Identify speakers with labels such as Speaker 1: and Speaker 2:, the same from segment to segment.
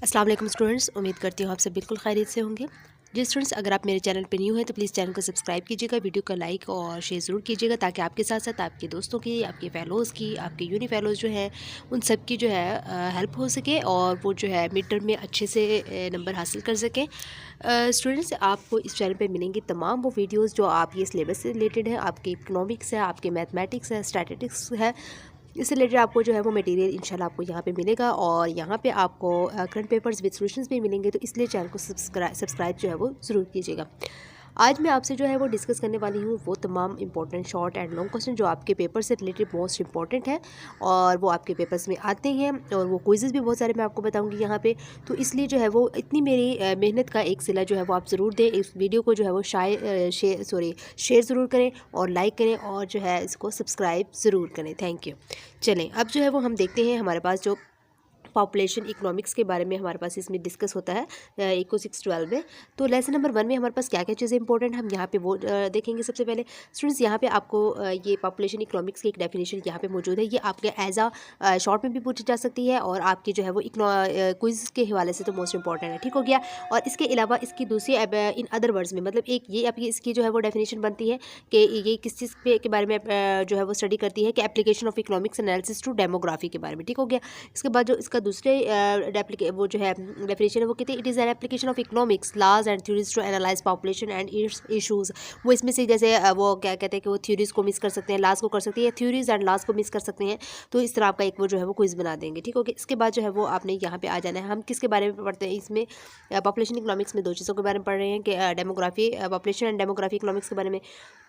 Speaker 1: अस्सलाम वालेकुम स्टूडेंट्स, उम्मीद करती हूँ आप सब बिल्कुल खैरियत से होंगे। जी स्टूडेंट्स, अगर आप मेरे चैनल पे न्यू हैं तो प्लीज़ चैनल को सब्सक्राइब कीजिएगा, वीडियो का लाइक और शेयर ज़रूर कीजिएगा ताकि आपके साथ साथ आपके दोस्तों की, आपके फ़ेलोज़ की, आपके यूनी फ़ेलोज़ जो हैं उन सब की जो है हेल्प हो सके और वो जो है मिड टर्म में अच्छे से नंबर हासिल कर सकें। स्टूडेंट्स, आपको इस चैनल पे मिलेंगी तमाम वो वीडियोज़ जो आपके सिलेबस से रिलेटेड है, आपके इकोनॉमिक्स है, आपके मैथमेटिक्स है, स्टैटिस्टिक्स है। इससे रिलेटेड आपको जो है वो मटेरियल इंशाल्लाह आपको यहाँ पे मिलेगा और यहाँ पे आपको करंट पेपर्स विद सॉल्यूशंस भी मिलेंगे, तो इसलिए चैनल को सब्सक्राइब जो है वो ज़रूर कीजिएगा। आज मैं आपसे जो है वो डिस्कस करने वाली हूँ वो तमाम important short and long question जो आपके पेपर से रिलेटेड मोस्ट इंपॉर्टेंट है और वो आपके पेपर्स में आते हैं और वो क्विज़ेस भी बहुत सारे मैं आपको बताऊँगी यहाँ पे। तो इसलिए जो है वो इतनी मेरी मेहनत का एक सिला जो है वो आप ज़रूर दें, इस वीडियो को जो है वो शेयर ज़रूर करें और लाइक करें और जो है इसको सब्सक्राइब ज़रूर करें। Thank you. चलें, अब जो है वो हम देखते हैं हमारे पास जो पॉपुलेशन इकोनॉमिक्स के बारे में हमारे पास इसमें डिस्कस होता है इको 612 में। तो लेसन नंबर 1 में हमारे पास क्या क्या चीज़ें इंपॉर्टेंट हम यहाँ पे वो देखेंगे। सबसे पहले स्टूडेंट्स, यहाँ पे आपको ये पॉपुलेशन इकोनॉमिक्स की एक डेफिनेशन यहाँ पे मौजूद है। ये आपके एज शॉर्ट में भी पूछी जा सकती है और आपकी जो है वो क्विज के हवाले से तो मोस्ट इंपॉर्टेंट है, ठीक हो गया। और इसके अलावा इसकी दूसरी इन अदर वर्ड्स में, मतलब एक ये आपकी इसकी जो है वो डेफिनेशन बनती है कि ये किस चीज़ के बारे में जो है वो स्टडी करती है कि application of economics analysis to demography के बारे में, ठीक हो गया। इसके बाद जो इसका दूसरे वो जो है डेफिनेशन है वो कहते हैं it is an application of economics laws and theories to analyse population and its issues. वो इसमें से जैसे वो क्या कहते हैं कि वो थ्योरीज को मिस कर सकते हैं, लॉज को कर सकते हैं, थ्योरीज एंड लॉज को मिस कर सकते हैं। तो इस तरह आपका एक वो जो है वो क्विज बना देंगे, ठीक हो गया। इसके बाद जो है वो आपने यहाँ पे आ जाना है। हम किसके बारे में पढ़ते हैं इसमें? पॉपुलेशन इकोनॉमिक्स में दो चीज़ों के बारे में पढ़ रहे हैं कि demography, population and demography economics के बारे में।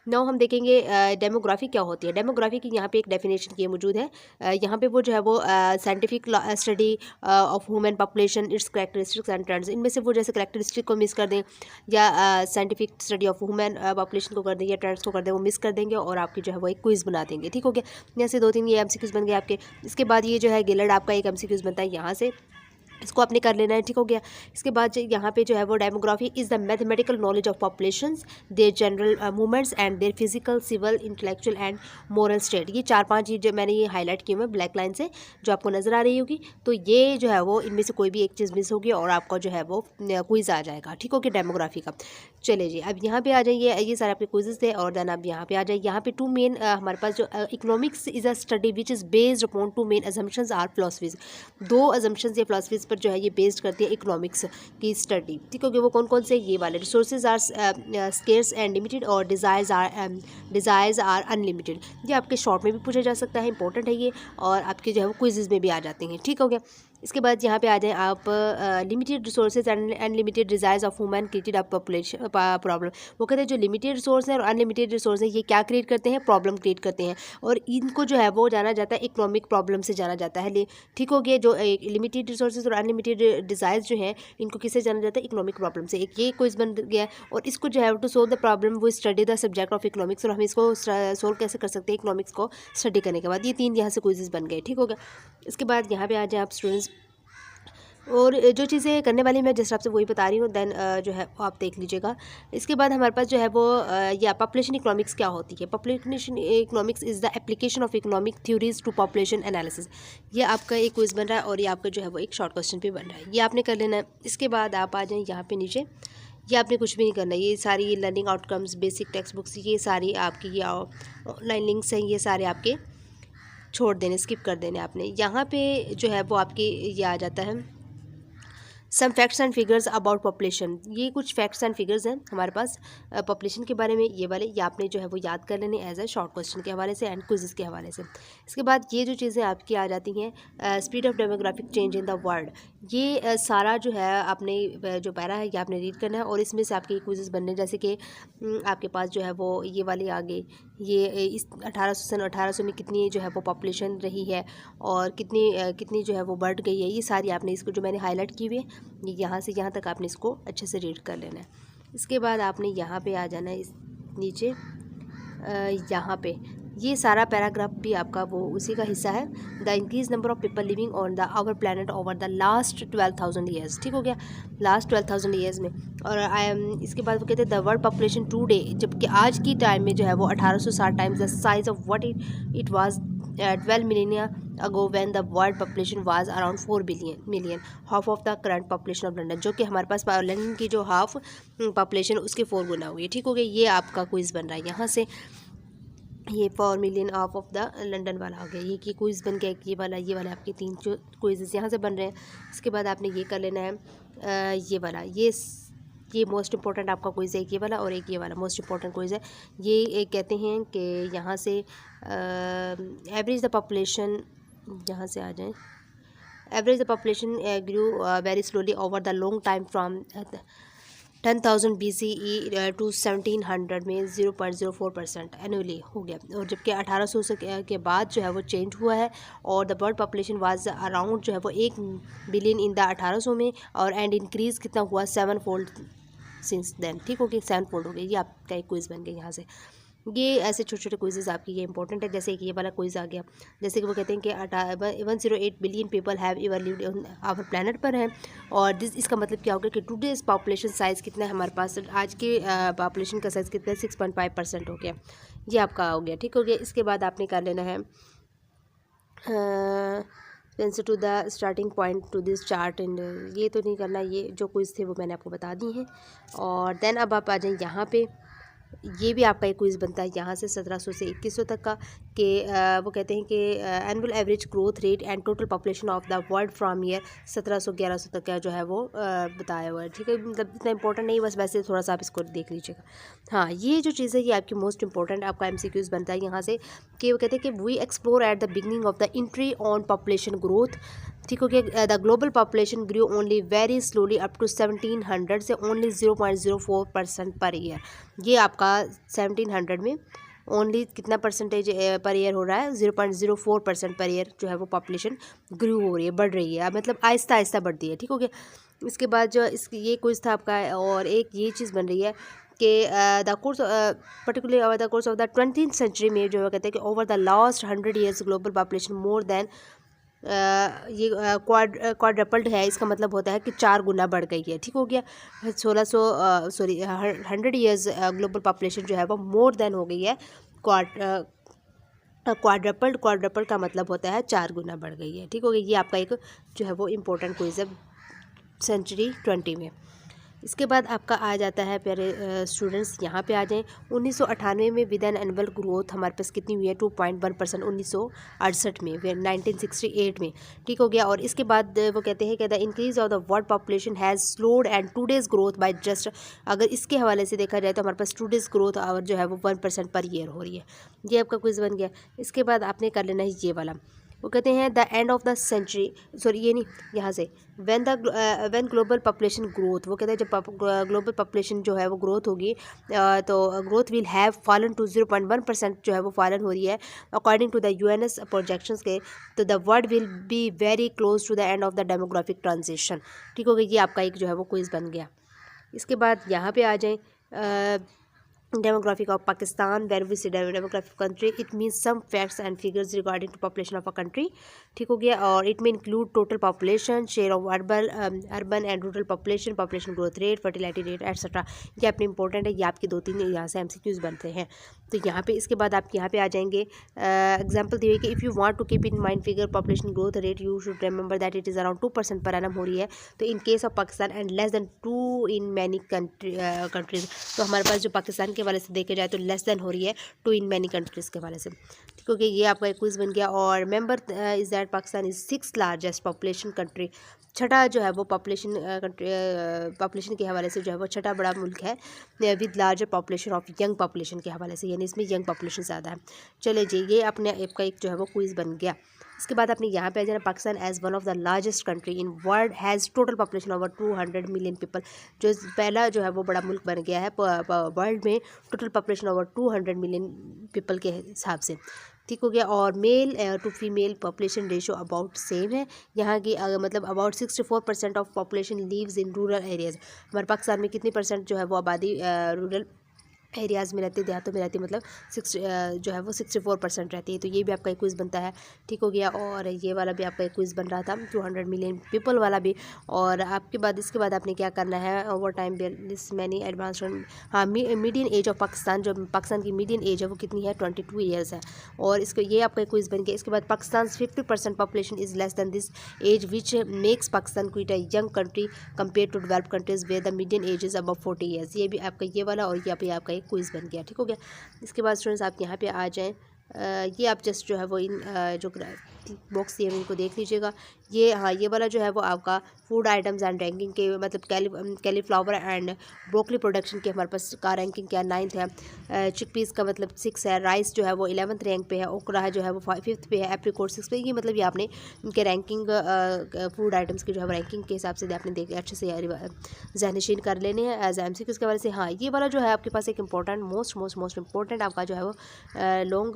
Speaker 1: नाउ हम देखेंगे डेमोग्राफी क्या होती है। डेमोग्राफी की यहाँ पे एक डेफिनेशन की मौजूद है। यहाँ पे वो जो है वो scientific study of human population, it's characteristics and trends. इनमें से वो जैसे कैरेक्टरिस्टिक को मिस कर दें या scientific study of human population को कर दें या ट्रेंड्स को कर दें, वो मिस कर देंगे और आपकी जो है वो एक क्विज़ बना देंगे, ठीक हो गया। यहाँ से 2-3 ये एमसीक्यूज़ बन गए आपके। इसके बाद ये जो है गिलर्ड आपका एक एमसीक्यूज़ बनता है यहाँ से, इसको आपने कर लेना है, ठीक हो गया। इसके बाद यहाँ पे जो है वो demography is the mathematical knowledge of populations, their general movements and their physical, civil, intellectual and moral state. ये 4-5 चीज़ जो मैंने ये हाईलाइट की हुई है ब्लैक लाइन से, जो आपको नज़र आ रही होगी। तो ये जो है वो इनमें से कोई भी एक चीज़ मिस होगी और आपका जो है वो क्विज़ आ जाएगा, ठीक हो गया, डेमोग्राफी का। चलिए जी, अब यहाँ पे आ जाइए। ये सारे आपके क्विज़ेस थे और देन अब यहाँ पे आ जाइए। यहाँ पे टू मेन हमारे पास जो economics is a study which is based upon two main assumptions or philosophies. दो अजम्पशंस या फिलॉसफीज पर जो है ये बेस्ड करती है इकोनॉमिक्स की स्टडी, ठीक हो गया। वो कौन कौन से? ये वाले resources are scarce and limited और डिज़ायर्स आर अनलिमिटेड। ये आपके शॉर्ट में भी पूछा जा सकता है, इंपॉर्टेंट है ये, और आपके जो है वो क्विज़ेज में भी आ जाते हैं, ठीक हो गया। इसके बाद यहाँ पे आ जाएं आप, limited resources and unlimited desires of human created a population problem. वो कहते हैं जो लिमिटेड रिसोर्स हैं और अनलिमिटेड रिसोर्स हैं ये क्या क्रिएट करते हैं? प्रॉब्लम क्रिएट करते हैं और इनको जो है वो जाना जाता है इकोनॉमिक प्रॉब्लम से जाना जाता है, ठीक हो गया। जो लिमिटेड रिसोर्सेज और अनलिमिटेड डिज़ायर्स जो हैं इनको किससे जाना जाता है? इकोनॉमिक प्रॉब्लम से। एक ये क्विज बन गया और इसको जो है टू सोल्व द प्रॉब्लम वो study the subject of economics, और हम इसको सोल्व कैसे कर सकते हैं इकोनॉमिक्स को स्टडी करने के बाद। ये 3 यहाँ से क्विजेज बन गए, ठीक हो गया। इसके बाद यहाँ पे आ जाए आप स्टूडेंट्स, और जो चीज़ें करने वाली मैं जिस हिसाब से वही बता रही हूँ, देन जो है वो आप देख लीजिएगा। इसके बाद हमारे पास जो है वो या पॉपुलेशन इकोनॉमिक्स क्या होती है। Population economics is the application of economic theories to population analysis. ये आपका एक क्विज बन रहा है और ये आपका जो है वो एक शॉर्ट क्वेश्चन भी बन रहा है, ये आपने कर लेना है। इसके बाद आप आ जाएँ यहाँ पे नीचे, ये आपने कुछ भी नहीं करना है। ये सारी learning outcomes, basic text books, ये सारी आपकी ये ऑनलाइन लिंक्स हैं, ये सारे आपके छोड़ देने, स्किप कर देने आपने। यहाँ पे जो है वो आपकी ये आ जाता है some facts and figures about population. ये कुछ फैक्ट्स एंड फिगर्स हैं हमारे पास पॉपुलेशन के बारे में, ये वाले ये आपने जो है वो याद कर लेने एज ए शॉर्ट क्वेश्चन के हवाले से एंड क्विज़ के हवाले से। इसके बाद ये जो चीज़ें आपकी आ जाती हैं, speed of demographic change in the world. ये सारा जो है आपने जो पैरा है ये आपने रीड करना है और इसमें से आपके क्विज़ बनने, जैसे कि आपके पास जो है वो ये वाले आगे, ये इस 1800 में कितनी जो है वो पॉपुलेशन रही है और कितनी जो है वो बढ़ गई है। ये सारी आपने इसको जो मैंने हाईलाइट की हुई है यहाँ से यहाँ तक आपने इसको अच्छे से रीड कर लेना है। इसके बाद आपने यहाँ पे आ जाना है इस नीचे यहाँ पे, ये सारा पैराग्राफ भी आपका वो उसी का हिस्सा है। The increase number of people living on the our planet over the last 12,000 years, ठीक हो गया, लास्ट 12,000 ईयर्स में। और इसके बाद वो कहते हैं द वर्ल्ड पॉपुलेशन टुडे, जबकि आज की टाइम में जो है वो 1860 times the size of what it was 12 millennia ago when the world population was around 4 million, half of the current population of London, जो कि हमारे पास लंदन की जो हाफ पॉपुलेशन उसके 4 गुना हुई है, ठीक हो गया। ये आपका क्विज़ बन रहा है यहाँ से, ये 4 मिलियन ऑफ द लंदन वाला हो गया, ये कि क्विज़ बन गया। ये वाला आपके 3 जो क्विज़ यहाँ से बन रहे हैं। इसके बाद आपने ये कर लेना है ये वाला, ये मोस्ट इंपॉर्टेंट आपका क्विज़ है, एक ये वाला और एक ये वाला मोस्ट इंपॉर्टेंट क्विज़ है। ये एक कहते हैं कि यहाँ से एवरेज द पॉपुलेशन, यहाँ से आ जाएं, average the population grew very slowly over the long time from 10,000 BCE to 1700 में 0.04% एनुअली हो गया। और जबकि 1800 से के बाद जो है वो चेंज हुआ है, और the world population was around जो है वो 1 बिलियन इन द 1800 में, और एंड इंक्रीज़ कितना हुआ 7 फोल्ड सिंस देन, ठीक हो गया, 7 फोल्ड हो गया। ये आपका एक क्विज़ बन गया यहाँ से। ये ऐसे छोटे छोटे क्विज़ आपकी ये इंपॉर्टेंट है। जैसे कि ये वाला क्विज़ आ गया, जैसे कि वो कहते हैं कि 108 billion people have ever lived on our planet पर हैं, और इसका मतलब क्या होगा कि टुडेज पॉपुलेशन साइज़ कितना है हमारे पास, आज के पॉपुलेशन का साइज़ कितना है, 6.5% हो गया। ये आपका हो गया, ठीक हो गया। इसके बाद आपने कर लेना है answer to the starting point to this chart, and ये तो नहीं करना, ये जो क्विज़ थे वो मैंने आपको बता दी हैं। और देन अब आप आ जाएँ यहाँ पे, ये भी आपका एक क्विज़ बनता है यहाँ से 1700 से 2100 तक का, कि वो कहते हैं कि annual average growth rate and total population of the world from year 1700-1100 तक का जो है वो बताया हुआ है, ठीक है। मतलब इतना इंपॉर्टेंट नहीं, बस वैसे थोड़ा सा आप इसको देख लीजिएगा। हाँ, ये जो चीज़ है ये आपकी मोस्ट इंपॉर्टेंट आपका MCQs बनता है यहाँ से, कि वो कहते हैं कि we explore at the beginning of the entry on population growth, ठीक हो गया। The global population grew only very slowly up to 1700 से ओनली 0.04% पर ईयर। ये आपका 1700 में ओनली कितना परसेंटेज पर ईयर हो रहा है, 0.04% पर ईयर जो है वो पॉपुलेशन ग्रू हो रही है, बढ़ रही है, मतलब आहिस्ता आहिस्ता बढ़ती है, ठीक हो गया। इसके बाद जो ये क्विज़ था आपका, और एक ये चीज़ बन रही है कि the course particularly over the course of the 20th century में जो है कहते हैं कि over the last 100 years global population more than ये क्वाड्रपल्ड है, इसका मतलब होता है कि 4 गुना बढ़ गई है, ठीक हो गया। 100 ईयर्स ग्लोबल पॉपुलेशन जो है वो मोर देन हो गई है, क्वाड्रपल्ड का मतलब होता है 4 गुना बढ़ गई है, ठीक हो गया। ये आपका एक जो है वो इम्पोर्टेंट क्विज है सेंचुरी 20 में। इसके बाद आपका आ जाता है प्यारे स्टूडेंट्स, यहाँ पे आ जाएं। 1998 में विद एन एनुअल ग्रोथ हमारे पास कितनी हुई है, 2.1%, 1968 में, फिर 1968 में, ठीक हो गया। और इसके बाद वो कहते हैं कि the increase of the world population has slowed and today's growth by just, अगर इसके हवाले से देखा जाए तो हमारे पास टूडेज ग्रोथ और जो है वो 1% पर ईयर हो रही है। ये आपका क्विज बन गया। इसके बाद आपने कर लेना है ये वाला, वो कहते हैं the end of the century, sorry ये नहीं, यहाँ से व्हेन ग्लोबल पॉपुलेशन ग्रोथ, वो कहते हैं जब ग्लोबल पॉपुलेशन जो है वो ग्रोथ होगी तो growth will have fallen to 0.1% जो है वो फॉलन हो रही है according to the UNS projections के, तो the world will be very close to the end of the demographic transition, ठीक हो गया। ये आपका एक जो है वो क्विज़ बन गया। इसके बाद यहाँ पे आ जाएँ demographic of Pakistan, where we see demographic of country, it means some facts and figures regarding to population of a country, ठीक हो गया। और it may include total population, share of urban and rural population, population growth rate, fertility rate, etc. ये अपने important है, ये आपके 2-3 यहाँ से MCQs बनते हैं। तो यहाँ पे इसके बाद आप यहाँ पे आ जाएंगे एग्जाम्पल दिए कि if you want to keep in mind figure population growth rate, you should remember that it is around 2% per annum हो रही है, तो in case of Pakistan and less than 2 in many countries, तो हमारे पास जो पाकिस्तान के हवाले से देखे जाए तो लेस देन हो रही है 2 इन मैनी कंट्रीज़ के हवाले से, ठीक हो गया। ये आपका एक क्विज़ बन गया। और member is that Pakistan is 6th largest population country, छठा जो है वो पॉपुलेशन के हवाले से जो है वो छठा बड़ा मुल्क है with larger population of young population के हवाले से, यानी इसमें यंग पॉपुलेशन ज़्यादा है। चले जी, ये अपने आपका एक जो है वो क्विज़ बन गया। इसके बाद आपने यहाँ पे आ जाना, Pakistan as one of the largest country in world has total population over 200 million people, जो पहला जो है वो बड़ा मुल्क बन गया है वर्ल्ड में total population over 200 million people के हिसाब से, ठीक हो गया। और male to female population ratio about same है यहाँ की, मतलब about 64% of population lives in rural areas. हमारे पाकिस्तान में कितनी परसेंट जो है वो आबादी रूरल एरियाज़ में रहती है, देहातों में रहती है, मतलब 64% रहती है। तो ये भी आपका एक क्विज़ बनता है, ठीक हो गया। और ये वाला भी आपका एक क्विज़ बन रहा था 200 मिलियन पीपल वाला भी। और आपके बाद इसके बाद आपने क्या करना है, over time this many advance. हाँ, मीडियन एज ऑफ पाकिस्तान, जो पाकिस्तान की मीडियन एज है वो कितनी है, 22 ईयर्स है। और इसको ये आपका एक क्विज़ बन गया। इसके बाद Pakistan 50% population is less than this age which makes Pakistan quite a young country compare to develop countries where the median age is above 40 years. ये भी आपका ये वाला और यहाँ पे आपका एक क्विज़ बन गया, ठीक हो गया। इसके बाद स्टूडेंट्स आप यहाँ पे आ जाएँ। ये आप जस्ट जो है वो इन जो बॉक्स दिए हुए इनको देख लीजिएगा। ये हाँ, ये वाला जो है वो आपका फूड आइटम्स एंड रैंकिंग के, मतलब कैलीफ्लावर एंड ब्रोकली प्रोडक्शन की हमारे पास का रैंकिंग क्या 9th है। चिकपीस का मतलब 6 है। राइस जो है वो 11th रैंक पे है। ओकरा जो है वो 5th पे है। एप्रिकॉट 6 पे। ये मतलब ये आपने इनके रैंकिंग फूड आइटम्स की जो है रैंकिंग के हिसाब से आपने देखे अच्छे से ज़हनशीन कर लेने हैं एज एमसीक्यू। उसके वजह से हाँ, ये वाला जो है आपके पास एक इंपॉर्टेंट मोस्ट इंपॉर्टेंट आपका जो है वो लॉन्ग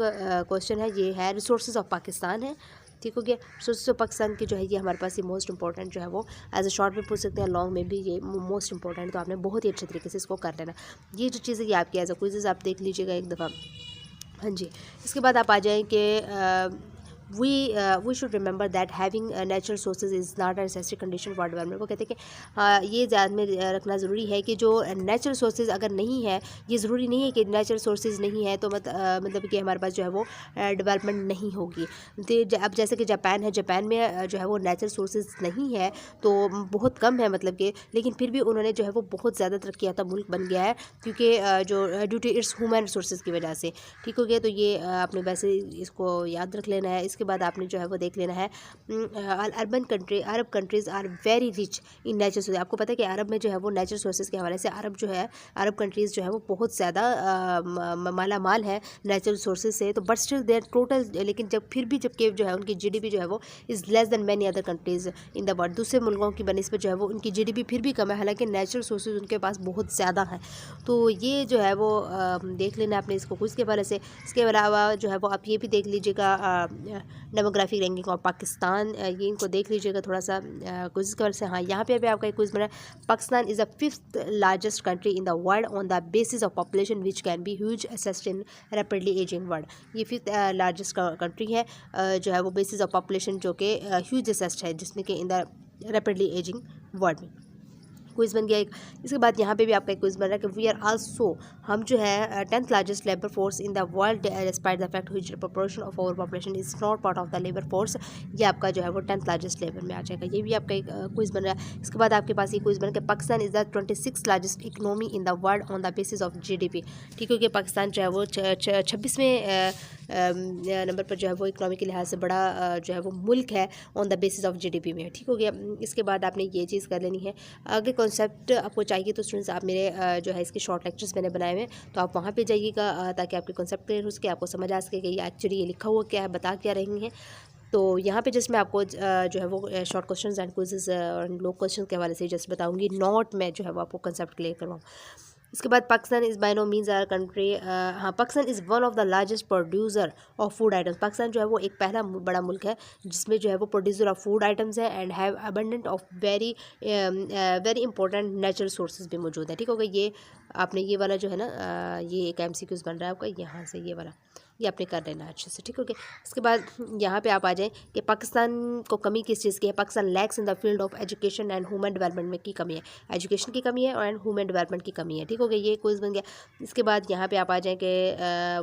Speaker 1: क्वेश्चन है। ये है रिसोर्सेज ऑफ पाकिस्तान है, ठीक हो गया। रिसोर्सेज ऑफ पाकिस्तान की जो है ये हमारे पास ये मोस्ट इंपॉर्टेंट जो है वो एज अ शॉर्ट में पूछ सकते हैं, लॉन्ग में भी ये मोस्ट इंपॉर्टेंट। तो आपने बहुत ही अच्छे तरीके से इसको कर लेना। ये जो चीज़ें ये आपकी एज अ क्विज़ आप देख लीजिएगा एक दफ़ा। हाँ जी। इसके बाद आप आ जाएँ कि we should remember that having natural sources is not a necessary condition for development। वो कहते हैं कि ये ध्यान में रखना ज़रूरी है कि जो नेचुरल सोर्सेज अगर नहीं है, ये ज़रूरी नहीं है कि नेचुरल सोर्सेज नहीं है तो मतलब कि हमारे पास जो है वो डेवलपमेंट नहीं होगी। तो अब जैसे कि जापान है, जापान में जो है वो नेचुरल सोर्सेज नहीं है तो बहुत कम है, मतलब कि लेकिन फिर भी उन्होंने जो है वो बहुत ज़्यादा तरक्की याफ्ता मुल्क बन गया है, क्योंकि जो due to its human resources की वजह से, ठीक हो गया। तो ये आपने वैसे इसको याद रख लेना है। इसके बाद आपने जो है वो देख लेना है Arab countries are very rich in natural sources. आपको पता है कि अरब में जो है वो नेचुरल सोर्सेज के हवाले से अरब कंट्रीज़ जो है वो बहुत ज़्यादा माला माल है नेचुरल सोर्सेज से। तो बट स्टिल देयर टोटल, लेकिन जबकि जो है उनकी जीडीपी जो है वो is less then many other countries in the world. दूसरे मुल्कों की बनिस्बत जो है वो उनकी जीडीपी फिर भी कम है, हालांकि नेचुरल सोर्सेज उनके पास बहुत ज़्यादा है। तो ये जो है वो देख लेना आपने इसको कुछ के बारे से। इसके अलावा जो है वो आप ये भी देख लीजिएगा डेमोग्राफिक रैंकिंग ऑफ पाकिस्तान, ये इनको देख लीजिएगा थोड़ा सा क्विज़ कर से। हाँ, यहाँ पे अभी आपका एक क्विज़ बना है। Pakistan is the 5th largest country in the world on the basis of population which can be huge assessed in rapidly ageing world. ये 5th लार्जेस्ट कंट्री है जो है वो बेसिस ऑफ पॉपुलेशन जो कि ह्यूज असेस्ड है, जिसमें कि in the rapidly ageing world में क्विज़ बन गया एक। इसके बाद यहाँ पे भी आपका एक क्विज़ बन रहा है कि वी आर आल्सो, हम जो है 10th largest labour force in the world despite the fact which proportion of our population is not part of the labour force. ये आपका जो है वो 10th लार्जेस्ट लेबर में आ जाएगा। ये भी आपका एक क्विज़ बन रहा है। इसके बाद आपके पास ये क्विज़ बन गया Pakistan is the 26th largest economy in the world on the basis of GDP. ठीक हो गया। पाकिस्तान जो है वो 26वें नंबर पर जो है वो इकनॉमी के लिहाज से बड़ा जो है वो मुल्क है on the basis of GDP में, ठीक हो गया। इसके बाद आपने ये चीज़ कर लेनी है। आगे कॉन्सेप्ट आपको चाहिए तो स्टूडेंट्स आप मेरे जो है इसके शॉर्ट लेक्चर्स मैंने बनाए हुए हैं, तो आप वहाँ पे जाइएगा ताकि आपके कॉन्सेप्ट क्लियर हो सके, आपको समझ आ सके कि ये एक्चुअली ये लिखा हुआ क्या है, बता क्या रही हैं। तो यहाँ पे जस्ट मैं आपको जो है वो शॉर्ट क्वेश्चंस एंड क्विज़ेस और लॉन्ग क्वेश्चन के हवाले से जस्ट बताऊँगी, नोट में जो है वो आपको कंसेप्ट क्लियर करवाऊँ। इसके बाद Pakistan is by no means are country, हाँ, Pakistan is one of the largest producer of food items. Pakistan जो है वो एक पहला बड़ा मुल्क है जिसमें जो है वो प्रोड्यूसर ऑफ फूड आइटम्स है and have abundant of very important natural sources भी मौजूद है, ठीक होगा। ये आपने ये वाला जो है ना ये एक MCQs बन रहा है आपका, यहाँ से ये वाला ये आपने कर लेना अच्छे से, ठीक हो गया। इसके बाद यहाँ पे आप आ जाएँ कि पाकिस्तान को कमी किस चीज़ की है। Pakistan lakhs in the field of education and human development में की कमी है, एजुकेशन की कमी है एंड ह्यूमन डेवलपमेंट की कमी है, ठीक हो गया। ये क्विज़ बन गया। इसके बाद यहाँ पे आप आ जाएँ कि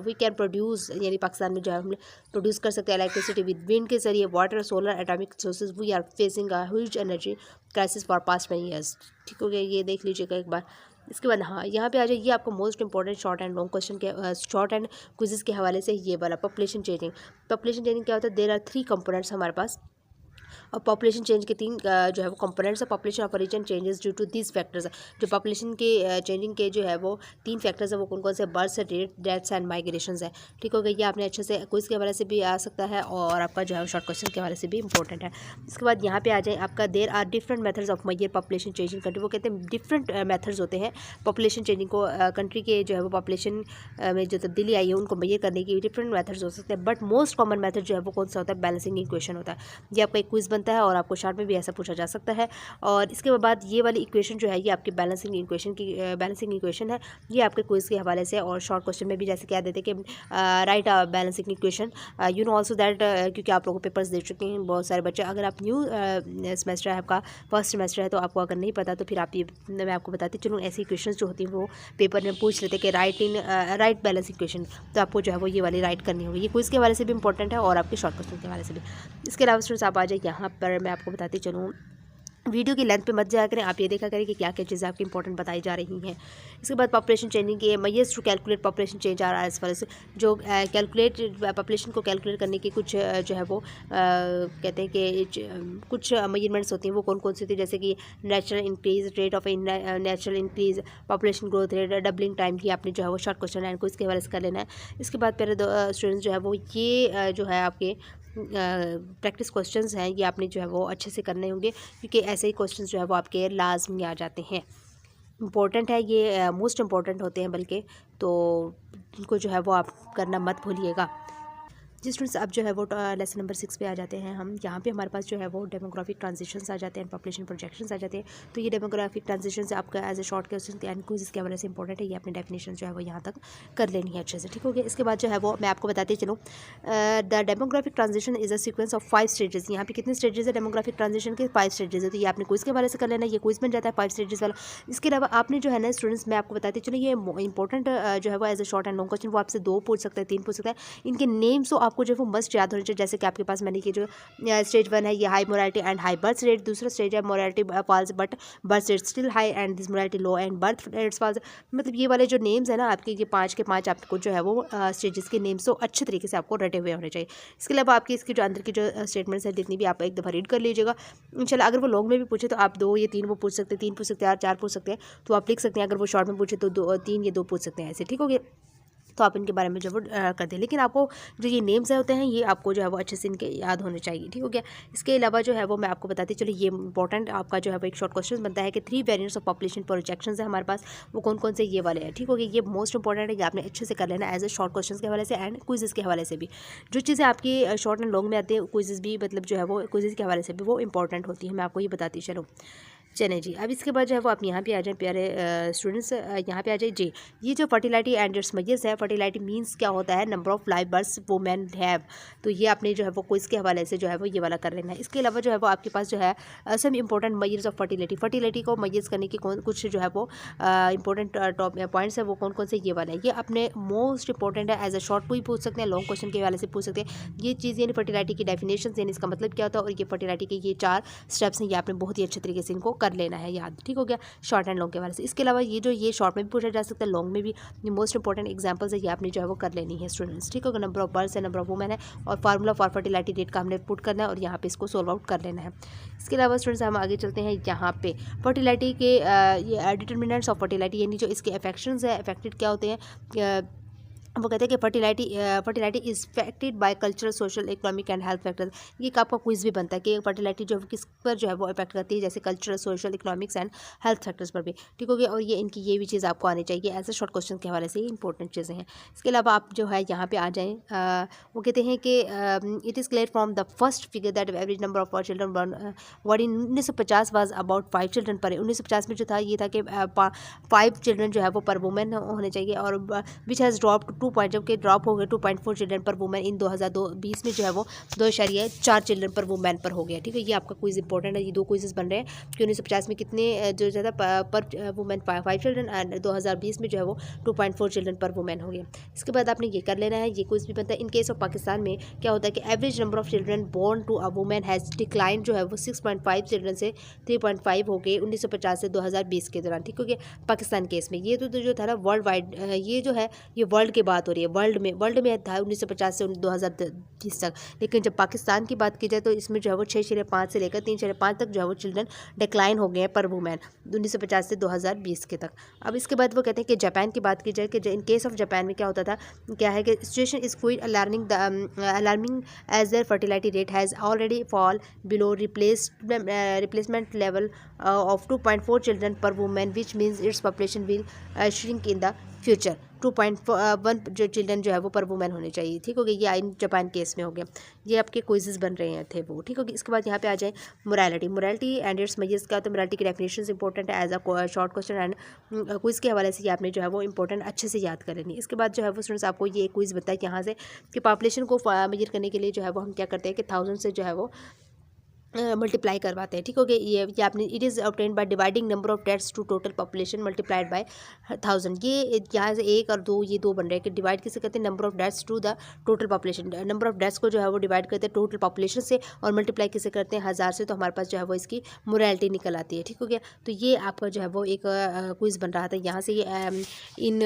Speaker 1: वी कैन प्रोड्यूस, यानी पाकिस्तान में जो है हम प्रोड्यूस कर सकते हैं इलेक्ट्रिसिटी विद विंड के जरिए, water, solar, atomic sources. We are facing a huge energy crisis for past many years, ठीक हो गया। ये देख लीजिएगा एक बार। इसके बाद हाँ, यहाँ पे आ जाइए, आपको most important short and long question के शॉर्ट एंड क्विजेस के हवाले से ये वाला पॉपुलेशन चेंजिंग। पॉपुलेशन चेंजिंग क्या होता है, देयर आर 3 कंपोनेंट्स हमारे पास, और पॉपुलेशन चेंज के 3 जो है वो कंपोनेंट्स है। Population of region changes due to this factors. जो पॉपुलेशन के चेंजिंग के जो है वो 3 फैक्टर्स है, वो कौन कौन से, birth rate, deaths and migrations है, ठीक हो गया। ये आपने अच्छे से क्विज के हवाले से भी आ सकता है और आपका जो है शॉर्ट क्वेश्चन के हवाले से भी इंपॉर्टेंट है। इसके बाद यहाँ पे आ जाए आपका there are different methods of measure population changing country. वो कहते हैं डिफरेंट मेथड्स होते हैं पॉपुलेशन चेंजिंग को, कंट्री के जो है वो पॉपुलेशन में जो तब्दीली आई है उनको मेजर करने की डिफरेंट मेथड्स हो सकते हैं, बट मोस्ट कॉमन मेथड जो है वो कौन सा होता है, बैलेंसिंग इक्वेशन होता है। ये आपका एक क्विज बनता बनता है और आपको शॉर्ट में भी ऐसा पूछा जा सकता है। और इसके बाद ये वाली इक्वेशन जो है ये आपकी बैलेंसिंग इक्वेशन है, ये आपके क्विज के हवाले से। और शॉर्ट क्वेश्चन में भी जैसे कह देते कि right balancing equation, you know also that, क्योंकि आप लोगों को पेपर्स दे चुके हैं बहुत सारे बच्चे। अगर आप न्यू सेमेस्टर है, आपका फर्स्ट सेमेस्टर है, तो आपको अगर नहीं पता तो फिर आप ये मैं आपको बताती चलूँ, ऐसी इक्वेशन जो होती हैं वो पेपर में पूछ लेते कि राइट बैलेंस इक्वेशन, तो आपको जो है वो ये वाली राइट करनी होगी। ये क्विज के हवाले से भी इंपॉर्टेंट है और आपके शॉर्ट क्वेश्चन के हवाले से भी। इसके अलावा स्टूडेंट्स आप आ जाए यहाँ पर, मैं आपको बताती चलूँ, वीडियो की लेंथ पे मत जाया करें, आप ये देखा करें कि क्या क्या चीज़ें आपकी इंपॉर्टेंट बताई जा रही हैं। इसके बाद पॉपुलेशन चेंजिंग की measures to calculate population change आ रहा है। इस वजह से जो कैलकुलेट पॉपुलेशन को कैलकुलेट करने की कुछ जो है वो कहते हैं कि कुछ मेजरमेंट्स होती हैं, वो कौन कौन सी होती है, जैसे कि natural increase, rate of natural increase, population growth rate, doubling time की आपने जो है वो शॉर्ट क्वेश्चन है, इसके हवाले से कर लेना है। इसके बाद पहले स्टूडेंट्स जो है वो ये जो है आपके प्रैक्टिस क्वेश्चंस हैं, ये आपने जो है वो अच्छे से करने होंगे, क्योंकि ऐसे ही क्वेश्चंस जो है वो आपके लाजमी आ जाते हैं। इम्पोर्टेंट है ये, मोस्ट इम्पोर्टेंट होते हैं बल्कि, तो इनको जो है वो आप करना मत भूलिएगा। जी स्टूडेंट्स, अब जो है वो लेसन नंबर 6 पे आ जाते हैं हम। यहाँ पे हमारे पास जो है वो डेमोग्राफिक ट्रांजिशंस आ जाते हैं, पॉपुलेशन प्रोजेक्शंस आ जाते हैं। तो ये डेमोग्राफिक ट्रांजिशंस आपका as a short question and quiz के हवाले से इंपॉर्टेंट है, ये अपनी डेफिनेशन जो है वो यहाँ तक कर लेनी है अच्छे से, ठीक हो गया। इसके बाद जो है वो मैं आपको बताते चलूँ, the demographic transition is a sequence of 5 stages. यहाँ पे कितने स्टेजेस है डेमोग्राफिक ट्रांजिशन के? 5 स्टेजेस है। तो ये आपने क्विज के हवाले से कर लेना है, ये क्विज बन जाता है 5 स्टेजेस वाला। इसके अलावा आपने जो है ना स्टूडेंट्स, मैं आपको बताती चलो, ये इंपॉर्टेंट जो है वो as a short and long question, वो आपसे 2 पूछ सकते हैं, 3 पूछ सकते हैं। इनके नेम्स तो आपको जो है वो मस्ट याद होने चाहिए। जैसे कि आपके पास मैंने कि जो स्टेज 1 है ये high morality and high birth rate, दूसरा स्टेज है morality falls but birth rate still high and this morality low and birth rates falls. मतलब ये वाले जो नेम्स है ना आपके, ये 5 के 5 आपको जो है वो स्टेजेस के नेम्स तो अच्छे तरीके से आपको रटे हुए होने चाहिए। इसके अलावा आपकी इसकी जो अंदर की जो स्टेटमेंट्स है जितनी भी, आप एक दफ़ा रीड कर लीजिएगा इंशाल्लाह। अगर वो लॉन्ग में भी पूछे तो आप 2 या 3 वो पूछ सकते हैं, 3 पूछ सकते हैं, 4 पूछ सकते हैं, तो आप लिख सकते हैं। अगर वो शॉर्ट में पूछे तो 3 या 2 पूछ सकते हैं, ऐसे ठीक हो गया। तो आप इनके बारे में जो वो कर दें, लेकिन आपको जो ये नेम्स होते हैं ये आपको जो है वो अच्छे से इनके याद होने चाहिए, ठीक हो गया। इसके अलावा जो है वो मैं आपको बताती चलो, ये इंपॉर्टेंट आपका जो है वो एक शॉर्ट क्वेश्चन बनता है कि 3 वेरिएंट्स ऑफ पॉपुलेशन प्रोजेक्शंस है हमारे पास, वो कौन कौन से ये वाले हैं, ठीक हो गया। ये मोस्ट इंपॉर्टेंट है, ये आपने अच्छे से कर लेना एज ए शॉर्ट क्वेश्चन के हवाले से एंड क्विज़ के हवाले से भी। जो चीज़ें आपकी शॉर्ट एंड लॉन्ग में आती है, क्विज़ भी मतलब जो है वो क्विज़ के हवाले से भी वो इंपॉर्टेंट होती है, मैं आपको ये बताती चलो। चलें जी, अब इसके बाद जो है वो आप यहाँ पे आ जाएँ प्यारे स्टूडेंट्स, यहाँ पे आ जाए जी। ये जो फर्टिलिटी एंड इट्स मेजर्स है, फर्टिलिटी मींस क्या होता है, number of live births women have. तो ये आपने जो है वो क्विज के हवाले से जो है वो ये वाला कर लेना है। इसके अलावा जो है वो आपके पास जो है some important measures of fertility को मेजर्स करने की कुछ जो है वो इंपॉर्टेंट टॉप पॉइंट्स है, वो कौन कौन से ये वाले हैं। ये अपने मोस्ट इंपॉर्टेंट है, एज अ शॉर्ट भी पूछ सकते हैं, लॉन्ग क्वेश्चन के हवाले से पूछ सकते हैं। ये चीज़ यानी फर्टिलिटी की डेफिनेशन यानी इसका मतलब क्या होता है, और ये फर्टिलिटी के ये 4 स्टेप्स हैं, ये आपने बहुत ही अच्छे तरीके से इनको कर लेना है याद, ठीक हो गया, शॉर्ट एंड लॉन्ग के हवाले से। इसके अलावा ये शॉर्ट में भी पूछा जा सकता है, लॉन्ग में भी। ये मोस्ट इंपॉर्टेंट एग्जांपल्स है, ये आपने जो है वो कर लेनी है स्टूडेंट्स, ठीक होगा। नंबर ऑफ बर्ड्स है, नंबर ऑफ वुमेन है, और फार्मूला फॉर फर्टिलिटी रेट का हमने पुट करना है और यहाँ पे इसको सोल्व आउट कर लेना है। इसके अलावा स्टूडेंट्स हम आगे चलते हैं, यहाँ पे फर्टिलिटी के ये डिटर्मिनेंट्स ऑफ फर्टिलिटी यानी जो इसके अफेक्शंस है, अफेक्टेड क्या होते हैं, वो कहते हैं कि fertility is affected by cultural, social, economic and health factors. ये आपका क्विज भी बनता है कि फर्टिलिटी जो किस पर जो है वो इफेक्ट करती है, जैसे cultural, social, economics and health factors पर भी, ठीक हो गया। और ये इनकी ये भी चीज़ आपको आनी चाहिए, ऐसे शॉर्ट क्वेश्चन के हवाले से ही इंपॉर्टेंट चीज़ें हैं। इसके अलावा आप जो है यहाँ पे आ जाएँ, वो कहते हैं कि it is clear from the first figure that average number of children born in 1950 was about 5 children पर। 1950 में जो था ये था कि 5 चिल्ड्रन जो है वो पर वुमेन होने चाहिए, और विच हैज़ ड्रॉप 2 पॉइंट, जबकि ड्रॉप हो गए 2.4 चिल्ड्रन पर वुमेन इन 2020 में जो है वो 2.4 चिल्ड्रन पर वुमेन पर हो गया, ठीक है। ये आपका क्विज इंपॉर्टेंट है, ये 2 क्विजेस बन रहे हैं कि 1950 में कितने जो ज़्यादा पर वुमेन 5 चिल्ड्रन एंड 2020 में जो है वो 2.4 चिल्ड्रन पर वुमेन हो गया। इसके बाद आपने ये कर लेना है, ये क्विज भी बनता है। इन केस ऑफ पाकिस्तान में क्या होता है कि average number of children born to a women has decline जो है वो 6.5 चिल्ड्रन से 3.5 हो गए 1950 से 2020 के दौरान, ठीक हो गया। पाकिस्तान केस में ये तो जो था ना वर्ल्ड वाइड, ये जो है ये वर्ल्ड की बात हो रही है, वर्ल्ड में था 1950 से 2020 तक। लेकिन जब पाकिस्तान की बात की जाए तो इसमें जो है वो 6.5 से लेकर 3.5 तक जो है वो चिल्ड्रन डिक्लाइन हो गए हैं पर वुमेन 1950 से 2020 के तक। अब इसके बाद वो कहते हैं कि जापान की बात की जाए कि इन केस ऑफ जापान में क्या होता था, क्या है कि situation is quite alarming as their fertility rate has already fall below replacement level of 2.4 children per women, which means its population will shrink in the future 2.1 जो चिल्ड्रन जो है वो पर वुमेन होने चाहिए। ठीक हो गया, ये इन जापान केस में हो गया। ये आपके क्विज़ेस बन रहे हैं थे वो। ठीक होगी। इसके बाद यहाँ पे आ जाए मोरालिटी एंड इट्स मेजर्स का। तो मोरालिटी की डेफिनेशन इंपॉर्टेंट है as a short question and quiz के हवाले से ये आपने जो है वो इंपॉर्टेंट अच्छे से याद कर लेनी। इसके बाद जो है वो स्टूडेंट्स आपको ये क्विज़ बताया कि यहाँ से कि पॉपुलेशन को मेजर करने के लिए जो है वो हम क्या करते हैं कि 1000 से जो है वो मल्टीप्लाई करवाते हैं। ठीक हो गया, ये आपने it is obtain by dividing number of deaths to total population multiplied by 1000। ये यहाँ से 1 और 2 ये 2 बन रहे हैं कि डिवाइड किसे कहते हैं, number of deaths to the total population. Number of deaths को जो है वो डिवाइड करते हैं टोटल पॉपुलेशन से और मल्टीप्लाई किसे करते हैं 1000 से। तो हमारे पास जो है वो इसकी मोरालिटी निकल आती है। ठीक हो गया, तो ये आपका जो है वो एक क्विज़ बन रहा था। यहाँ से ये इन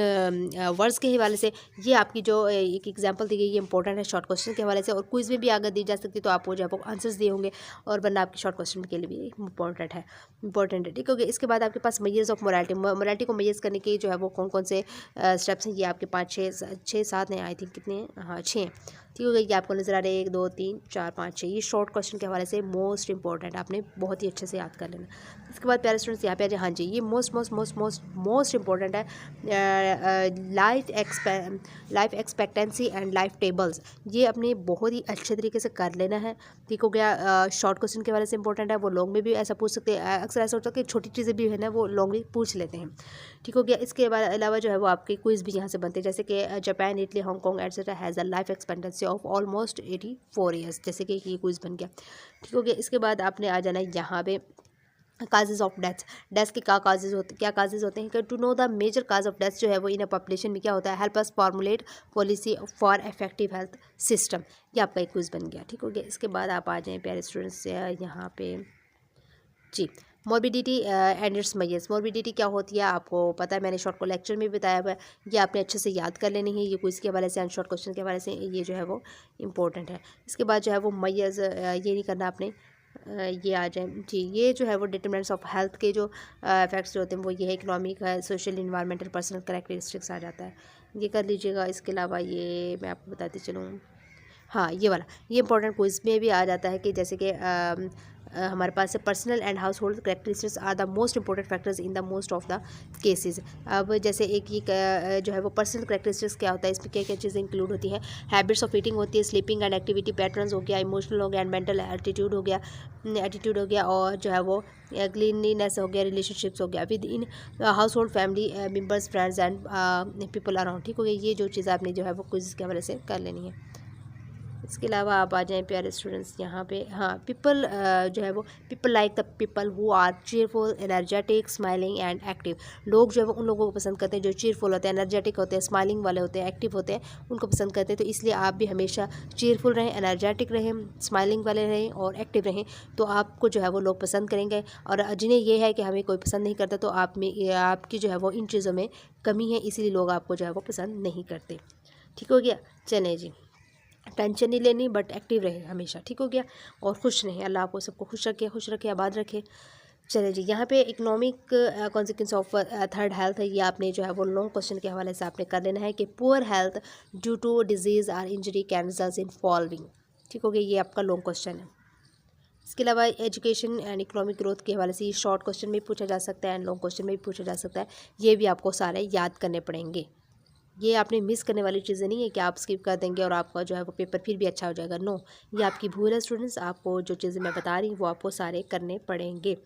Speaker 1: वर्ड्स के हवाले से ये आपकी जो एक एग्जाम्पल दी गई ये इंपॉर्टेंट है शॉर्ट क्वेश्चन के हवाले से। और क्विज़ में भी अगर दी जा सकती तो आपको जो है वो आंसर्स दिए होंगे और वरना आपके शॉर्ट क्वेश्चन के लिए भी इंपॉर्टेंट है। ठीक हो गया, इसके बाद आपके पास मेजर्स ऑफ मोरालिटी को मेजर्स करने के जो है वो कौन कौन से स्टेप्स हैं, ये आपके 5 6 7 हैं आई थिंक, कितने हैं, हाँ 6 हैं। ठीक हो गया, ये आपको नजर आ रहे हैं 1 2 3 4 5 6। ये शॉर्ट क्वेश्चन के हवाले से मोस्ट इंपॉर्टेंट आपने बहुत ही अच्छे से याद कर लेना। इसके बाद प्यारे स्टूडेंट्स यहाँ पे आ जाए, हाँ जी ये मोस्ट इंपॉर्टेंट है life expectancy and life tables. ये अपने बहुत ही अच्छे तरीके से कर लेना है। ठीक हो गया, शॉर्ट क्वेश्चन के बारे से इंपॉर्टेंट है, वो लॉन्ग में भी ऐसा पूछ सकते हैं। अक्सर ऐसा होता है कि छोटी चीज़ें भी है ना वो लॉन्ग में पूछ लेते हैं। ठीक हो गया, इसके अलावा जो है वो आपके क्विज़ भी यहाँ से बनते हैं, जैसे कि Japan, Italy, Hong Kong etcetera has a life expectancy of almost 84 years, जैसे कि ये क्विज़ बन गया। ठीक हो गया, इसके बाद आपने आ जाना है यहाँ पे काजेज ऑफ डेथ के क्या काजेज होते हैं कि to know the major cause of death जो है वो इन अ पॉपुलेशन में क्या होता है, help us formulate policy for effective health system. ये आपका एक क्विज़ बन गया। ठीक हो गया, इसके बाद आप आ जाएं प्यारे स्टूडेंट्स यहाँ पे जी morbidity and its measures. Morbidity क्या होती है आपको पता है, मैंने शॉर्ट को लेक्चर में बताया हुआ है, ये आपने अच्छे से याद कर लेनी है। ये क्विज़ के हवाले से एंड शॉर्ट क्वेश्चन के हवाले से ये जो है वो इंपॉर्टेंट है। इसके बाद जो है वो मेजर्स ये नहीं करना आपने, ये आ जाए जी। ये जो है वो डिटरमिनेंट्स ऑफ हेल्थ के जो इफेक्ट्स जो होते हैं वो ये है इकोनॉमिक है, सोशल, इन्वायरमेंटल, पर्सनल कैरेक्टरिस्टिक्स आ जाता है, ये कर लीजिएगा। इसके अलावा ये मैं आपको बताती चलूँ, हाँ ये वाला ये इंपॉर्टेंट क्विज़ में भी आ जाता है कि जैसे कि हमारे पास personal and household characteristics are the most important factors in the most of the cases. अब जैसे एक ये जो है वो पर्सनल करेक्टरिस्टिक्स क्या होता है, इसमें क्या क्या चीज़ें इंक्लूड होती हैं, हैबिट्स ऑफ ईटिंग होती है, स्लीपिंग एंड एक्टिविटी पैटर्न्स हो गया, इमोशनल हो गया एंड मेंटल एटीट्यूड हो गया और जो है वो क्लीनलीनेस हो गया, रिलेशनशिप्स हो गया with in house hold, family members, friends and people around. ठीक हो गया, ये जो चीज़ें आपने जो है वो क्विज़ के हवाले से कर लेनी है। इसके अलावा आप आ जाएं प्यारे स्टूडेंट्स यहाँ पे, हाँ पीपल जो है वो people like the people who are cheerful, energetic, smiling and active. लोग जो है वो उन लोगों को पसंद करते हैं जो चीयरफुल होते हैं, एनर्जेटिक होते हैं, स्माइलिंग वाले होते हैं, एक्टिव होते हैं, उनको पसंद करते हैं। तो इसलिए आप भी हमेशा चीयरफुल रहें, एनर्जेटिक रहें, स्माइलिंग वाले रहें और एक्टिव रहें, तो आपको जो है वो लोग पसंद करेंगे। और जिन्हें ये है कि हमें कोई पसंद नहीं करता तो आप में आपकी जो है वो इन चीज़ों में कमी है, इसीलिए लोग आपको जो है वो पसंद नहीं करते। ठीक हो गया, चलें जी, टेंशन नहीं लेनी बट एक्टिव रहे हमेशा। ठीक हो गया, और खुश रहें, अल्लाह आपको सबको खुश रखे आबाद रखे। चले जी, यहाँ पे economic consequence of third health है, ये आपने जो है वो लॉन्ग क्वेश्चन के हवाले से आपने कर लेना है कि poor health due to disease और injury can result in following. ठीक हो गया, ये आपका लॉन्ग क्वेश्चन है। इसके अलावा एजुकेशन एंड इकोनॉमिक ग्रोथ के हवाले से ये शॉर्ट क्वेश्चन में पूछा जा सकता है एंड लॉन्ग क्वेश्चन में भी पूछा जा सकता है। ये भी आपको सारे याद करने पड़ेंगे, ये आपने मिस करने वाली चीज़ें नहीं है कि आप स्किप कर देंगे और आपका जो है वो पेपर फिर भी अच्छा हो जाएगा। नो, ये आपकी भूल है स्टूडेंट्स, आपको जो चीज़ें मैं बता रही हूँ वो आपको सारे करने पड़ेंगे।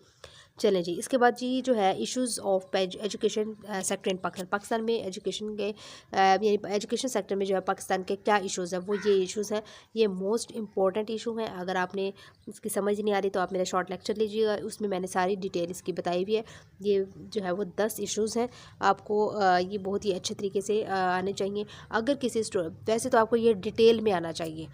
Speaker 1: चलें जी, इसके बाद जी जो है issues of education sector in Pakistan में एजुकेशन के यानी एजुकेशन सेक्टर में जो है पाकिस्तान के क्या इश्यूज़ हैं, वो ये इश्यूज़ हैं, ये मोस्ट इंपॉर्टेंट इशू हैं। अगर आपने इसकी समझ नहीं आ रही तो आप मेरा शॉर्ट लेक्चर लीजिएगा, उसमें मैंने सारी डिटेल इसकी बताई हुई है। ये जो है वो 10 इश्यूज़ हैं, आपको ये बहुत ही अच्छे तरीके से आने चाहिए। अगर किसी वैसे तो आपको ये डिटेल में आना चाहिए,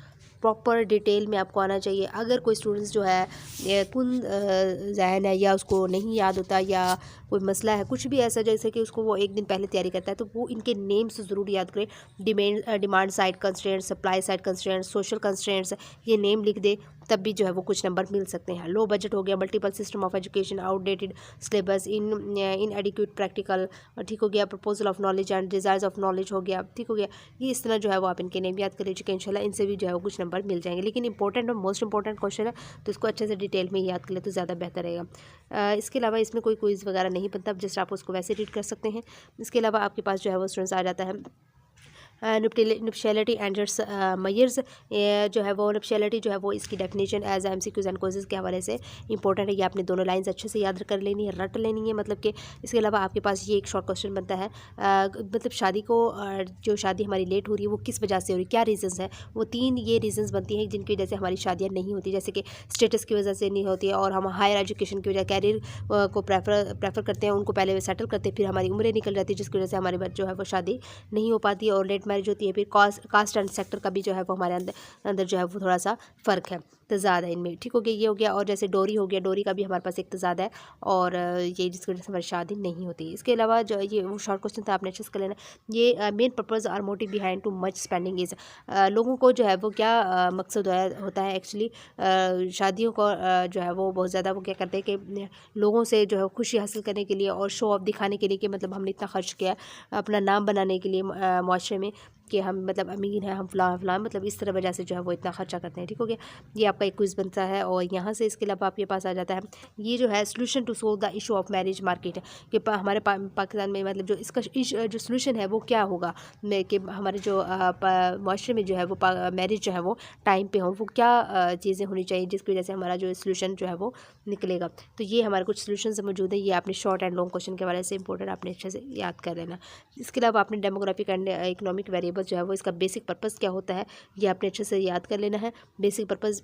Speaker 1: प्रॉपर डिटेल में आपको आना चाहिए। अगर कोई स्टूडेंट्स जो है कुन जहन है या उसको नहीं याद होता या कोई मसला है कुछ भी ऐसा, जैसे कि उसको वो एक दिन पहले तैयारी करता है, तो वो इनके नेम्स ज़रूर याद करें। Demand side constraints, supply side constraints, social constraints, ये नेम लिख दे तब भी जो है वो कुछ नंबर मिल सकते हैं। लो बजट हो गया, multiple system of education, outdated syllabus, in adequate practical, ठीक हो गया, proposal of knowledge and desires of knowledge हो गया, ठीक हो गया। ये इस तरह जो है वो आप इनके नेम याद कर लीजिएगा, इंशाल्लाह इनसे भी जो है वो कुछ नंबर मिल जाएंगे। लेकिन इंपॉर्टेंट और मोस्ट इंपॉर्टेंट क्वेश्चन है तो इसको अच्छे से डिटेल में याद कर ले तो ज़्यादा बेहतर रहेगा। इसके अलावा इसमें कोई क्विज़ वगैरह नहीं बनता, जस्ट आप उसको वैसे रीड कर सकते हैं। इसके अलावा आपके पास जो है वो स्टूडेंट्स आ जाता है नप्शैलिटी एंड इट्स मेजर्स, जो है वो नप्शैलिटी जो है वो इसकी definition as MCQs and quizzes के हवाले से इंपॉर्टेंट है। ये आपने दोनों लाइंस अच्छे से याद कर लेनी है, रट लेनी है मतलब कि। इसके अलावा आपके पास ये एक शॉर्ट क्वेश्चन बनता है, मतलब शादी को जो शादी हमारी लेट हो रही है वो किस वजह से हो रही है, क्या रीज़न्स हैं। वो 3 ये रीज़न्स बनती हैं जिनकी वजह से हमारी शादियाँ नहीं होती, जैसे कि स्टेटस की वजह से नहीं होती है, और हम हायर एजुकेशन की वजह कैरियर को प्रेफर करते हैं, उनको पहले सेटल करते हैं, फिर हमारी उम्रें निकल जाती है जिसकी वजह से हमारे जो है वो शादी नहीं हो पाती है, और लेट मैरिज होती है। फिर कास्ट एंड सेक्टर का भी जो है वो हमारे अंदर जो है वो थोड़ा सा फ़र्क है, तज़ाद है इनमें, ठीक हो गया। ये हो गया। और जैसे डोरी हो गया, डोरी का भी हमारे पास एक तज़ाद है, और ये जिसकी वजह से हमारी शादी नहीं होती। इसके अलावा जो ये वो शॉर्ट क्वेश्चन था, आपने अच्छे से कर लेना। ये मेन पर्पज़ और motive behind too much spending is, लोगों को जो है वो क्या मकसद होता है एक्चुअली शादियों को जो है वो बहुत ज़्यादा वो क्या करते हैं कि लोगों से जो है खुशी हासिल करने के लिए और शो ऑफ दिखाने के लिए कि मतलब हमने इतना खर्च किया अपना नाम बनाने के लिए माशरे में कि हम मतलब अमीर हैं, हम फ़लाँ मतलब इस तरह वजह से जो है वो इतना खर्चा करते हैं, ठीक हो गया। ये आपका एक क्विज़ बनता है। और यहाँ से इसके अलावा आपके पास आ जाता है ये जो है solution to solve the issue of marriage market है कि हमारे पाकिस्तान में मतलब जो इसका जो सोल्यूशन है वो क्या होगा, कि हमारे जो माशरे में जो है वो मैरिज जो है वो टाइम पे हो, वो क्या चीज़ें होनी चाहिए जिसकी वजह से हमारा जो सोल्यूशन जो है वो निकलेगा। तो ये हमारे कुछ सोल्यूशन मौजूद है, ये आपने शॉर्ट एंड लॉन्ग क्वेश्चन के हवाले से इंपॉर्टेंट आपने अच्छे से याद कर लेना। इसके अलावा आपने डेमोग्राफिक एंड इकोनॉमिक वेरिएबल जो है वो इसका बेसिक पर्पस क्या होता है ये आपने अच्छे से याद कर लेना है, बेसिक पर्पस,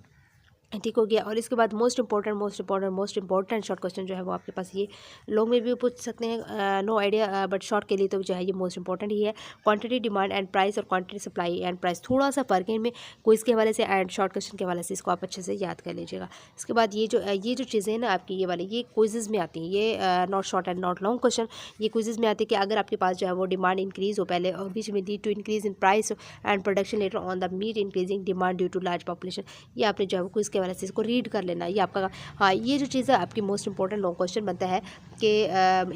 Speaker 1: ठीक हो गया। और इसके बाद मोस्ट इंपॉर्टेंट शॉर्ट क्वेश्चन जो है वो आपके पास ये लॉन्ग में भी पूछ सकते हैं, नो आइडिया, बट शॉर्ट के लिए तो जो है ये मोस्ट इंपॉर्टेंट ही है। क्वांटिटी डिमांड एंड प्राइस और क्वांटिटी सप्लाई एंड प्राइस, थोड़ा सा फर्क है इनमें क्विज के हवाले से एंड शॉर्ट क्वेश्चन के हवाले से, इसको आप अच्छे से याद कर लीजिएगा। इसके बाद ये जो चीज़ें हैं ना आपकी ये वाली, ये क्विज़ में आती हैं, ये not short and not long question, ये क्विज़ में आती है कि अगर आपके पास जो है वो डिमांड इंक्रीज़ हो पहले और बीच में lead to increase in price and production later on the meet increasing demand due to large population, ये आपने जो है वो क्विज़ के हवाले से इसको रीड कर लेना। ये आपका हाँ, ये जो चीज़ है आपकी मोस्ट इंपॉर्टेंट लॉन्ग क्वेश्चन बनता है कि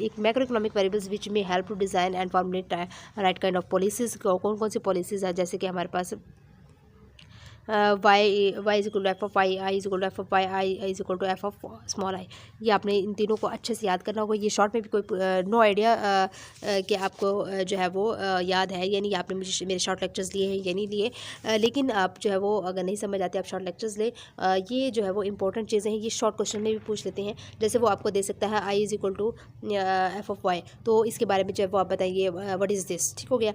Speaker 1: एक मैक्रो इकोनॉमिक वेरिएबल्स विच में help to design and formulate right kind of policies, कौन कौन सी पॉलिसीज़ है, जैसे कि हमारे पास y is equal to F of Y, I is equal to F of Y, I is equal to F of small I. ये आपने इन तीनों को अच्छे से याद करना होगा। ये शॉर्ट में भी कोई नो आइडिया कि आपको जो है वो याद है यानी आपने मेरे शॉर्ट लेक्चर्स लिए हैं या नहीं लिए, लेकिन आप जो है वो अगर नहीं समझ आते आप शॉर्ट लेक्चर्स ले। ये जो है वो इंपॉर्टेंट चीज़ें हैं, ये शॉर्ट क्वेश्चन में भी पूछ लेते हैं। जैसे वो आपको दे सकता है I is equal to F of Y, तो इसके बारे में जो है वो आप बताइए व्हाट इज़ दिस, ठीक हो गया।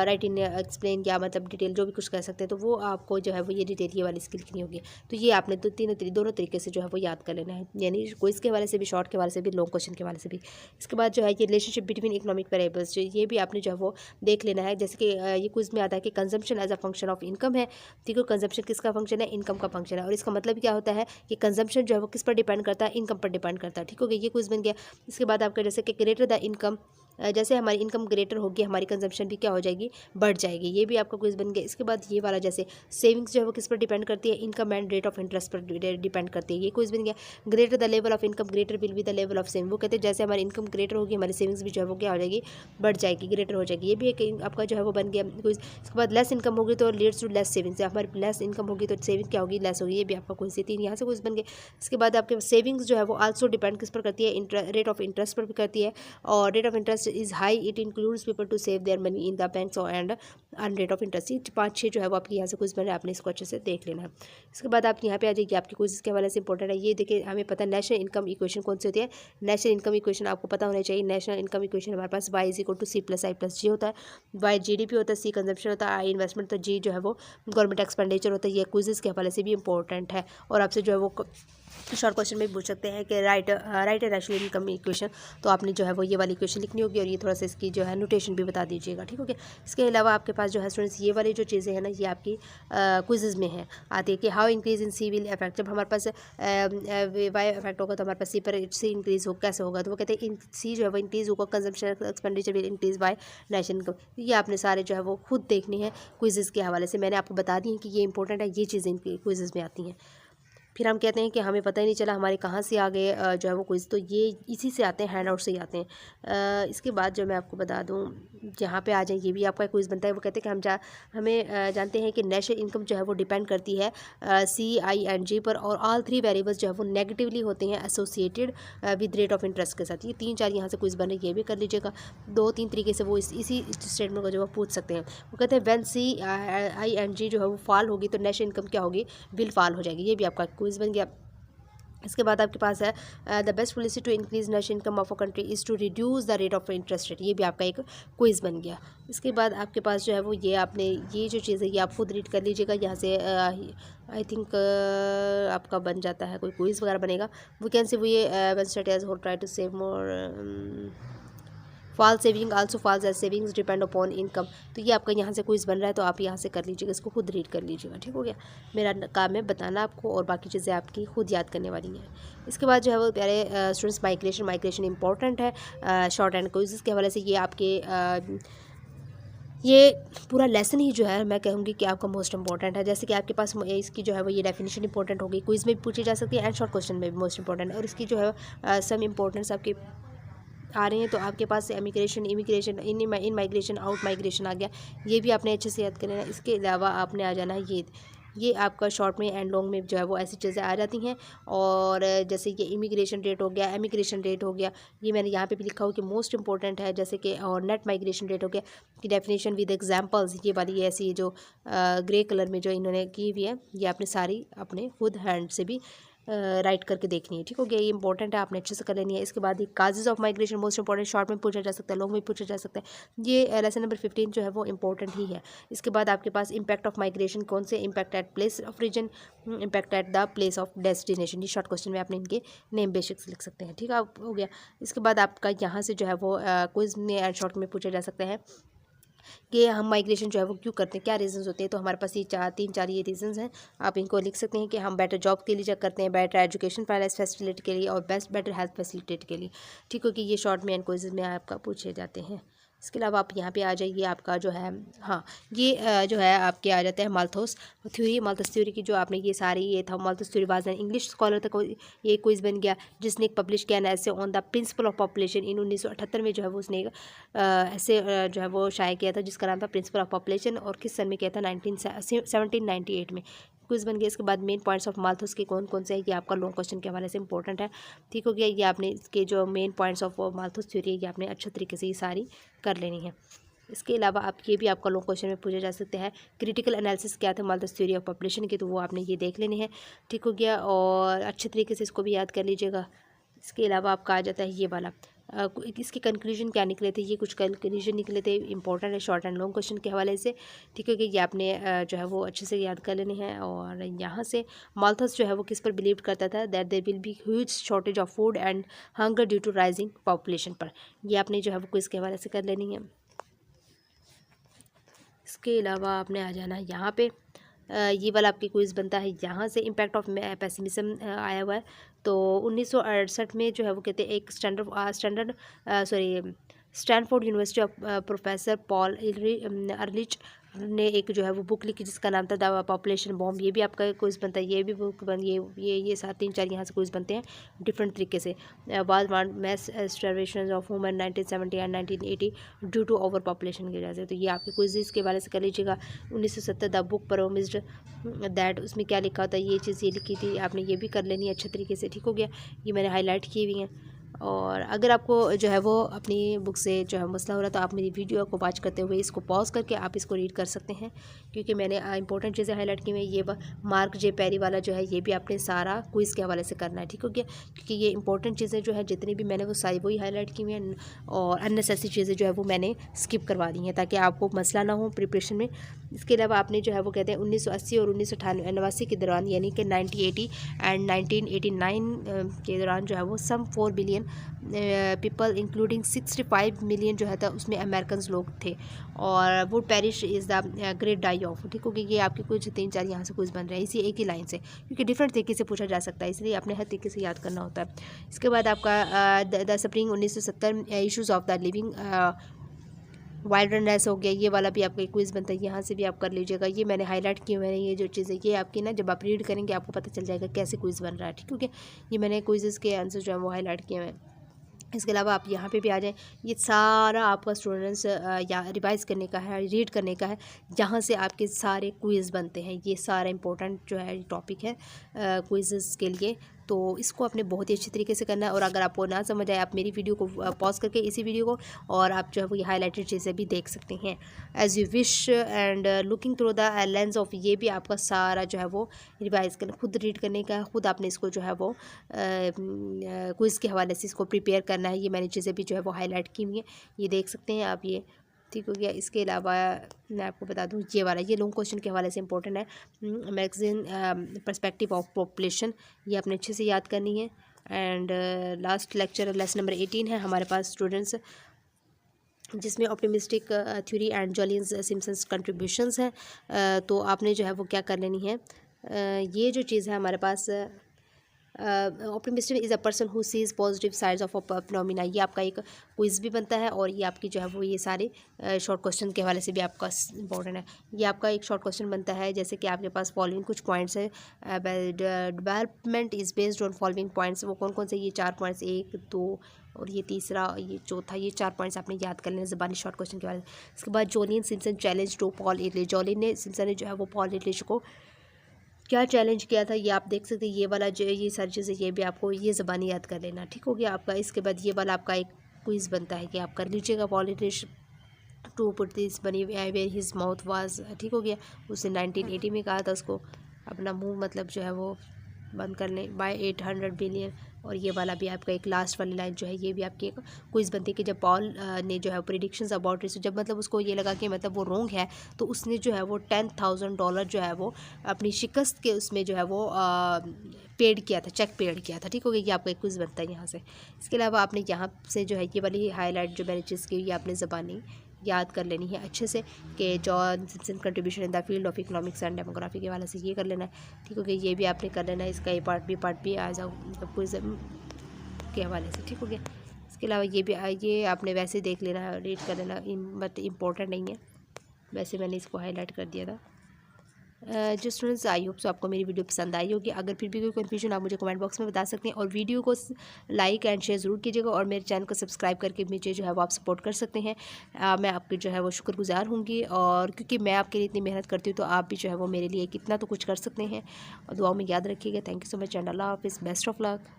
Speaker 1: राइट इन एक्सप्लेन, या मतलब डिटेल जो भी कुछ कर सकते हैं, तो वो आपको जो है वो ये डिटेल ये वाली स्किल लिखनी होगी। तो ये आपने तो दोनों तरीके से जो है वो याद कर लेना है, यानी क्विज के हवाले से भी, शॉर्ट के हवाले से भी, लॉन्ग क्वेश्चन के हवाले से भी। इसके बाद जो है ये रिलेशनशिप बिटवीन इकोनॉमिक वेरिएबल्स, ये भी आपने जो है वो देख लेना है। जैसे कि ये क्विज में आता है कि consumption as a function of income है, ठीक है। कंजम्पशन किसका फंक्शन है, इनकम का फंक्शन है। और इसका मतलब क्या होता है कि कंजम्पशन जो है वो किस पर डिपेंड करता है, इनकम पर डिपेंड करता है, ठीक हो गया। ये क्विज बन गया। इसके बाद आपका जैसे कि ग्रेटर द इनकम, जैसे हमारी इनकम ग्रेटर होगी हमारी कंजम्पशन भी क्या हो जाएगी, बढ़ जाएगी। ये भी आपका क्विज बन गया। इसके बाद ये वाला जैसे सेविंग्स जो है वो किस पर डिपेंड करती है, income and rate of interest पर डिपेंड करती है। ये क्विज बन गया। Greater the level of income greater will be the level of saving, वो कहते हैं जैसे हमारी इनकम ग्रेटर होगी हमारी सेविंग्स भी जो है वो क्या हो जाएगी, बढ़ जाएगी, ग्रेटर हो जाएगी। ये भी एक आपका जो है वो बन गया क्विज। इसके बाद लेस इनकम होगी तो लीड्स टू लेस सेविंग्स, हमारी लेस इनकम होगी तो सेविंग क्या होगी, लेस होगी। ये भी आपका क्विज, 3 यहाँ से क्विज बन गए। इसके बाद आपके सेविंग्स जो है वो आल्सो डिपेंड किस पर करती है, रेट ऑफ इंटरेस्ट पर भी करती है। और rate of interest is high, it includes people to save their money in the banks and earn rate of interest. ये 5-6 जो है वो आपकी यहाँ से क्विज बन रहा है, आपने इसको अच्छे से देख लेना है। इसके बाद आप यहाँ पे आ जाइए, आपकी क्विज के हवाले से इंपॉर्टेंट है। ये देखिए हमें पता है नेशनल इनकम इक्वेशन कौन सी होती है, नेशनल इनकम इक्वेशन आपको पता होना चाहिए। नेशनल इनकम इक्वेशन हमारे पास Y is equal to C plus I plus G होता है। वाई जीडीपी होता है, सी कंजम्पशन होता है, आई इन्वेस्टमेंट, तो जी जो है वो गवर्नमेंट एक्सपेंडिचर होता है। ये क्विज के हवाले से भी इंपॉर्टेंट है और आपसे जो है वो शॉर्ट क्वेश्चन में पूछ सकते हैं कि राइट नेशनल इनकम इक्वेशन, तो आपने जो है वो ये वाली इक्वेशन लिखनी होगी और ये थोड़ा सा इसकी जो है नोटेशन भी बता दीजिएगा, ठीक हो गया। इसके अलावा आपके पास जो है स्टूडेंट्स ये वाली जो चीज़ें हैं ना ये आपकी क्विज़ में है आती है कि how increase in C will effect, जब हमारे पास वाई इफेक्ट होगा तो हमारे पास सी पर सी इंक्रीज हो कैसे होगा, तो वो कहते हैं सी जो है वो इंक्रीज होगा, consumption expenditure will increase by national income. ये आपने सारे जो है वो खुद देखनी है क्विज़ के हवाले से, मैंने आपको बता दी है कि ये इंपॉर्टेंट है, ये चीज़ें इनकी क्विज़ में आती हैं। फिर हम कहते हैं कि हमें पता ही नहीं चला हमारे कहाँ से आ गए जो है वो क्विज़। तो ये इसी से आते हैं, हैंड आउट से ही आते हैं। इसके बाद जो मैं आपको बता दूँ, यहाँ पे आ जाए, ये भी आपका क्विज़ बनता है। वो कहते हैं कि हमें जानते हैं कि नेशनल इनकम जो है वो डिपेंड करती है CING पर, और ऑल 3 वेरिएबल्स जो है वो नेगेटिवली होते हैं associated with rate of interest के साथ। ये 3-4 यहाँ से क्विज़ बन रही है, ये भी कर लीजिएगा। 2-3 तरीके से वो इसी स्टेटमेंट को जो है पूछ सकते हैं। वो कहते हैं व्हेन CING जो है वो फॉल होगी तो नेशनल इनकम क्या होगी, विल फॉल हो जाएगी। ये भी आपका क्विज़ बन गया। इसके बाद आपके पास है the best policy to increase national income of a country is to reduce the rate of interest rate. ये भी आपका एक क्विज़ बन गया। इसके बाद आपके पास जो है वो ये आपने ये जो चीज़ है ये आप खुद रीड कर लीजिएगा। यहाँ से आई थिंक आपका बन जाता है, कोई क्विज़ वगैरह बनेगा। वी कैन से वो ये when studies who try to save more fall saving also falls as savings depend upon income. तो ये आपका यहाँ से क्विज़ बन रहा है, तो आप यहाँ से कर लीजिएगा, इसको खुद रीड कर लीजिएगा। ठीक हो गया, मेरा काम है बताना आपको, और बाकी चीज़ें आपकी खुद याद करने वाली हैं। इसके बाद जो है वो प्यारे स्टूडेंट्स, माइग्रेशन इंपॉर्टेंट है शॉर्ट एंड क्विज़ के हवाले से। ये आपके ये पूरा लेसन ही जो है मैं कहूँगी कि आपका मोस्ट इंपॉर्टेंट है। जैसे कि आपके पास इसकी जो है वो ये डेफिनेशन इंपॉर्टेंट होगी, क्विज़ में भी पूछी जा सकती है एंड शॉर्ट क्वेश्चन में भी मोस्ट इंपॉर्टेंट है। और इसकी जो है सम इंपॉर्टेंस आपके आ रहे हैं। तो आपके पास immigration, in migration, out migration आ गया, ये भी आपने अच्छे से याद करना है। इसके अलावा आपने आ जाना है ये आपका शॉर्ट में एंड लॉन्ग में जो है वो ऐसी चीज़ें आ जाती हैं। और जैसे ये इमिग्रेशन रेट हो गया, एमिग्रेशन रेट हो गया, ये मैंने यहाँ पे भी लिखा हो कि मोस्ट इंपॉर्टेंट है। जैसे कि और नेट माइग्रेशन रेट हो गया कि डेफिनेशन विद एग्जांपल्स, ये वाली ऐसी जो ग्रे कलर में जो इन्होंने की हुई है, ये आपने सारी अपने खुद हैंड से भी राइट करके देखनी है। ठीक हो गया, ये इंपॉर्टेंट है, आपने अच्छे से कर लेनी है। इसके बाद ये causes of migration most important, short में पूछा जा सकता है, लॉन्ग में पूछा जा सकता है। ये लेसन नंबर 15 जो है वो इंपॉर्टेंट ही है। इसके बाद आपके पास इम्पैक्ट ऑफ माइग्रेशन कौन से, impact at place of region, impact at the place of destination. ये शॉर्ट क्वेश्चन में आपने इनके नेम बेसिक्स लिख सकते हैं। ठीक है, हो गया। इसके बाद आपका यहाँ से जो है वो क्विज में एंड शॉर्ट में पूछा जा सकता है कि हम माइग्रेशन जो है वो क्यों करते हैं, क्या रीजंस होते हैं। तो हमारे पास ये 3-4 ये रीजंस हैं, आप इनको लिख सकते हैं कि हम बेटर जॉब के लिए करते हैं, बेटर एजुकेशन फैसिलिटी के लिए, और बेटर हेल्थ फैसिलिटी के लिए। ठीक है कि ये शॉर्ट में एंड क्विज़ में आपका पूछे जाते हैं। इसके अलावा आप यहाँ पे आ जाइए, आपका जो है हाँ ये जो है आपके आ जाते हैं माल्थस थ्योरी की, जो आपने ये सारी ये था Malthus theory was an English scholar तक ये क्विज़ बन गया, जिसने एक पब्लिश किया ऐसे on the principle of population in 1978 में जो है वो उसने ऐसे जो है वो शाया किया था, जिसका नाम था प्रिंसिपल ऑफ पॉपुलेशन, और किस सन में किया था 1798 में क्विज़ बन गया। इसके बाद मेन पॉइंट्स ऑफ माल्थस के कौन कौन से हैं, ये आपका लॉन्ग क्वेश्चन के हवाले से इंपॉर्टेंट है। ठीक हो गया, ये आपने इसके जो main points of Malthus theory है ये आपने अच्छे तरीके से ये सारी कर लेनी है। इसके अलावा आप ये भी आपका लॉन्ग क्वेश्चन में पूछा जा सकता है, क्रिटिकल एनालिसिस क्या था माल्थस थ्योरी ऑफ पॉपुलेशन की, तो वो आपने ये देख लेने हैं। ठीक हो गया, और अच्छे तरीके से इसको भी याद कर लीजिएगा। इसके अलावा आपका आ जाता है ये वाला इसके कंक्लूजन क्या निकले थे, ये कुछ कंक्लूजन निकले थे इंपॉर्टेंट है शॉर्ट एंड लॉन्ग क्वेश्चन के हवाले से। ठीक है कि ये आपने जो है वो अच्छे से याद कर लेने हैं। और यहाँ से माल्थस जो है वो किस पर बिलीव करता था, that there will be huge shortage of food and hunger due to rising population पर, ये आपने जो है वो क्विज़ के हवाले से कर लेनी है। इसके अलावा आपने आ जाना है यहाँ पे ये वाला आपकी क्विज़ बनता है। यहाँ से इम्पैक्ट ऑफ पेसिमिज्म आया हुआ है। तो 1968 में जो है वो कहते हैं एक Stanford University of professor Paul Ehrlich ने एक जो है वो बुक लिखी जिसका नाम था द पॉपुलेशन बॉम्ब। ये भी आपका क्विज़ बनता है, ये भी बुक बन ये 3-4 यहाँ से क्विज़ बनते हैं डिफरेंट तरीके से। Was mass starvation of human 1970 and 1980 due to overpopulation की वजह से। तो ये आपके क्विज़ के बारे से कर लीजिएगा। 1970 द बुक प्रोमिस्ड दैट, उसमें क्या लिखा होता है, ये चीज़ ये लिखी थी, आपने ये भी कर लेनी है अच्छे तरीके से। ठीक हो गया, ये मैंने हाईलाइट की हुई हैं। और अगर आपको जो है वो अपनी बुक से जो है मसला हो रहा है, तो आप मेरी वीडियो को वॉच करते हुए इसको पॉज करके आप इसको रीड कर सकते हैं, क्योंकि मैंने इंपॉर्टेंट चीज़ें हाईलाइट की हुई हैं। ये मार्क जे पेरी वाला जो है ये भी आपने सारा क्विज़ के हवाले से करना है। ठीक हो गया, क्योंकि ये इंपॉर्टेंट चीज़ें जो है जितनी भी मैंने वो सारी वही हाईलाइट की हुई हैं, और अननेसेसरी चीज़ें जो है वो मैंने स्किप करवा दी हैं ताकि आपको मसला ना हो प्रिपरेशन में। इसके अलावा आपने जो है वो कहते हैं 1980 और 1989 के दौरान, यानी कि 1980 एंड 1989 के दौरान जो है वो some 4 billion people including 65 million जो है था उसमें अमेरिकन लोग थे, और would perish is the great die off. ठीक हो गया, ये आपके कुछ 3-4 यहाँ से कुछ बन रहे हैं इसी एक ही लाइन से, क्योंकि डिफरेंट तरीके से पूछा जा सकता है, इसलिए आपने हर तरीके से याद करना होता है। इसके बाद आपका the spring 1970 issues of the living wildness हो गया, ये वाला भी आपका क्विज़ बनता है, यहाँ से भी आप कर लीजिएगा। ये मैंने हाईलाइट किए हुए हैं ये जो चीज़ें, ये आपकी ना जब आप रीड करेंगे आपको पता चल जाएगा कैसे क्विज़ बन रहा है, ठीक है। ये मैंने क्विज़ेस के आंसर जो है वो हाईलाइट किए हुए हैं। इसके अलावा आप यहाँ पे भी आ जाएँ, ये सारा आपका स्टूडेंट्स या रिवाइज़ करने का है, रीड करने का है, जहाँ से आपके सारे क्विज़ बनते हैं। ये सारा इंपॉर्टेंट जो है टॉपिक है क्विज़ेस के लिए, तो इसको आपने बहुत ही अच्छी तरीके से करना है। और अगर आपको ना समझ आए, आप मेरी वीडियो को पॉज करके इसी वीडियो को और आप जो है वो ये हाईलाइटेड चीज़ें भी देख सकते हैं। As you wish and looking through the lens of, ये भी आपका सारा जो है वो रिवाइज़ करना, खुद रीड करने का, खुद आपने इसको जो है वो क्विज़ के हवाले से इसको प्रिपेयर करना है। ये मैंने चीज़ें भी जो है वो हाईलाइट की हुई हैं, ये देख सकते हैं आप, ये ठीक हो गया। इसके अलावा मैं आपको बता दूं, ये वाला ये लॉन्ग क्वेश्चन के हवाले से इंपॉर्टेंट है, मैगजीन पर्सपेक्टिव ऑफ पॉपुलेशन, ये आपने अच्छे से याद करनी है। And last lecture lesson number 18 है हमारे पास स्टूडेंट्स, जिसमें optimistic theory and Julian's Simpson's contributions हैं। तो आपने जो है वो क्या कर लेनी है, ये जो चीज़ है हमारे पास, optimistic is a person who sees positive sides of a phenomena, ये आपका एक क्विज़ भी बनता है। और ये आपकी जो है वो ये सारे शॉर्ट क्वेश्चन के हवाले से भी आपका इंपॉर्टेंट है। ये आपका एक शॉर्ट क्वेश्चन बनता है, जैसे कि आपके पास फॉलोइंग कुछ पॉइंट्स है, development is based on following points, वो कौन कौन से, ये 4 पॉइंट्स, 1 2 और ये तीसरा, ये चौथा, ये 4 पॉइंट्स आपने याद कर लेना ज़बानी शॉर्ट क्वेश्चन के बारे में। इसके बाद Julian Simpson challenge to Paul इटली, जोलियन सिम्पसन ने जो है वो पॉल इटली को क्या चैलेंज किया था, ये आप देख सकते हैं। ये वाला जो ये सारी चीज़ें, ये भी आपको ये ज़बानी याद कर लेना, ठीक हो गया आपका। इसके बाद ये वाला आपका एक क्विज़ बनता है कि आप कर लीजिएगा, पॉलिटिश टू पुट दिस बनी वेयर हिज माउथ वाज, ठीक हो गया। उसने 1980 में कहा था उसको अपना मुंह मतलब जो है वो बंद कर लें, बाय 800 बिलियन। और ये वाला भी आपका एक लास्ट वाली लाइन जो है, ये भी आपकी एक क्विज़ बनती है कि जब पॉल ने जो है प्रिडिक्शंस अबाउट रिसो, जब मतलब उसको ये लगा कि मतलब वो रोंग है, तो उसने जो है वो $10,000 जो है वो अपनी शिकस्त के उसमें जो है वो पेड किया था, चेक पेड किया था, ठीक हो गया। ये आपका एक क्विज़ बनता है यहाँ से। इसके अलावा आपने यहाँ से जो है ये वाली हाईलाइट जो मैंने चीज़ की, ये आपने ज़बानी याद कर लेनी है अच्छे से, कि John Simpson contribution in the field of economics and demography के वाले से ये कर लेना है, ठीक हो गया। ये भी आपने कर लेना है, इसका ये पार्ट भी आ जाओ क्विज़ के हवाले से, ठीक हो गया। इसके अलावा ये भी ये आपने वैसे देख लेना है, रीड कर लेना, बट इम्पोर्टेंट नहीं है, वैसे मैंने इसको हाईलाइट कर दिया था। जो स्टूडेंट्स, आई होप सो आपको मेरी वीडियो पसंद आई होगी। अगर फिर भी कोई कन्फ्यूजन आप मुझे कमेंट बॉक्स में बता सकते हैं, और वीडियो को लाइक एंड शेयर ज़रूर कीजिएगा, और मेरे चैनल को सब्सक्राइब करके मुझे जो है वो आप सपोर्ट कर सकते हैं। मैं आपके जो है वो शुक्रगुजार होंगी, और क्योंकि मैं आपके लिए इतनी मेहनत करती हूँ, तो आप भी जो है वो मेरे लिए कितना तो कुछ कर सकते हैं। और दुआओं में याद रखिएगा। Thank you so much and अल्लाह हाफिज़, बेस्ट ऑफ लक।